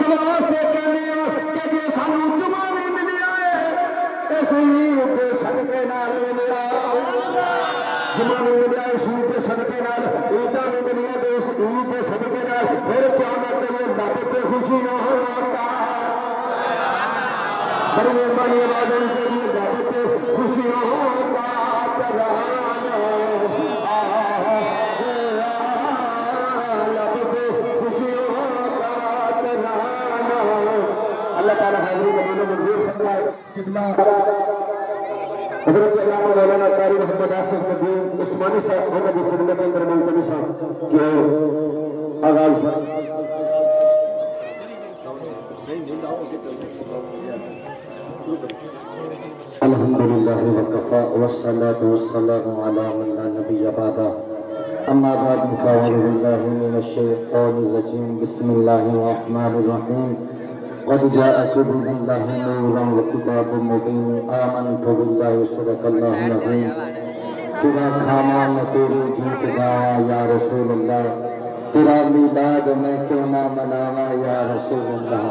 واسطے کہنے کہ جی سانو جمعہ بھی ملیا ہے اس عید دے صدقے نال ملیا جمعہ بھی ملیا اس عید دے صدقے نال عیداں بھی ملیا اس عید دے صدقے نال پھر قیامت کے رب پہ خوشی نہ ہوتا بڑی مہربانی آواز ہے کہ رب پہ خوشی نہ ہوتا اللہ تعالیٰ حاضری قبول و منظور فرمائے حضرت علامہ مولانا قاری محمد آصف الدین عثمانی صاحب محمد کی خدمت اندر ملتمس صاحب کے آغاز پر الحمدللہ وکفا والصلاة والسلام علی من لا نبی بعدہ اما بعد فاعوذ باللہ من الشیطان الرجیم بسم اللہ الرحمن الرحیم قد جاءكم بالله نورا وكتاب مبين آمنت بالله صدق الله العظيم تیرا کھانا میں تیری گیت گایا یا رسول اللہ تیرا میلاد میں کیوں نہ مناوا یا رسول اللہ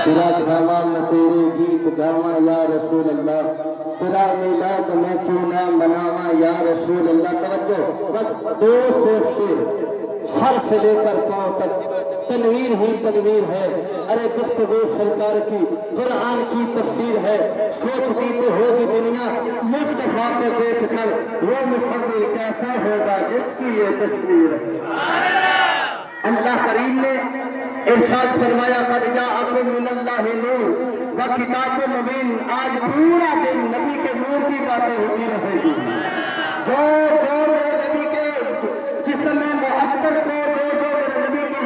تیرا کھانا میں تیری گیت گاوا یا رسول اللہ تیرا میلاد میں کیوں نہ مناوا یا رسول اللہ توجہ بس دو صرف شیر سر سے لے کر پاؤں تک تنویر ہی تنویر ہے ارے گفتگو سرکار کی قرآن کی تفسیر ہے سوچتی تو ہوگی دنیا مصطفیٰ کو دیکھ کر وہ مصور کیسا ہوگا جس کی یہ تصویر ہے اللہ کریم نے ارشاد فرمایا قد جاءکم من اللہ نور و کتاب مبین آج پورا دن نبی کے نور کی باتیں ہوتی رہے گی جو نبی کے جسم معطر کو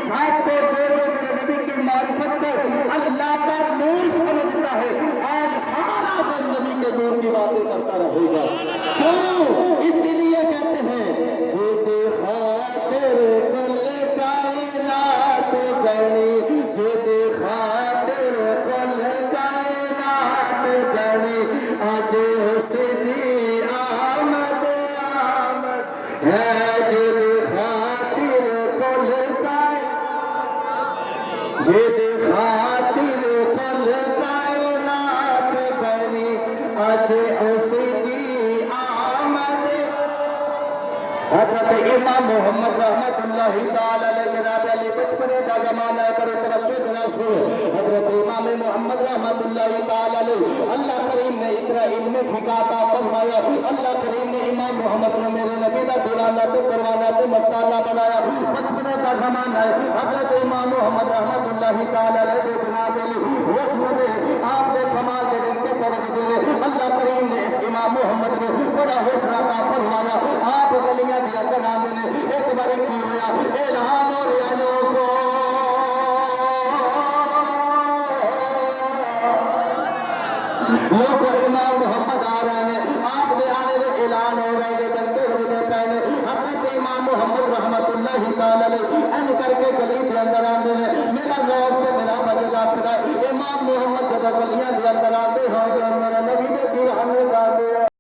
ذات کو جو میرے نبی کی معرفت کو اللہ کا نور سمجھتا ہے آج سارا دن نبی کے نور کی باتیں کرتا رہے گا کیوں اس لیے کہتے ہیں جو دیکھا تیرے کل کائنات بنی جو دیکھا تیرے کل کائنات بنی آج سیدھی آمد آمد ہے جے خاطر کل کائنات بنی آج اسی دی آمد حضرت امام محمد رحمت اللہ تعالی علیہ جناب علی بچپنے کا زمانہ کرے توجہ جناب سنو حضرت امام محمد رحمت اللہ تعالی علیہ اللہ کریم نے اتنا علم فقہ عطا فرمایا اللہ کریم نے امام محمد نے میرے نبی کا دلانا تے پروانا تے مستانہ بنایا بچپنے کا زمانہ ہے حضرت امام محمد رحمت اللہ تعالی علیہ جناب علی رسم دے آپ نے کمال دے دن کے پرد دے اللہ کریم نے اس امام محمد کو بڑا حسن عطا فرمایا آپ گلیاں دیا کرام نے ایک باری کی ہویا اعلان ہو رہا لوگوں امام محمد آ رہے ہیں آپ نے آنے دے اعلان ہو رہے ہیں بلکہ ہونے پہلے حضرت امام محمد رحمت اللہ تعالی علیہ ان کا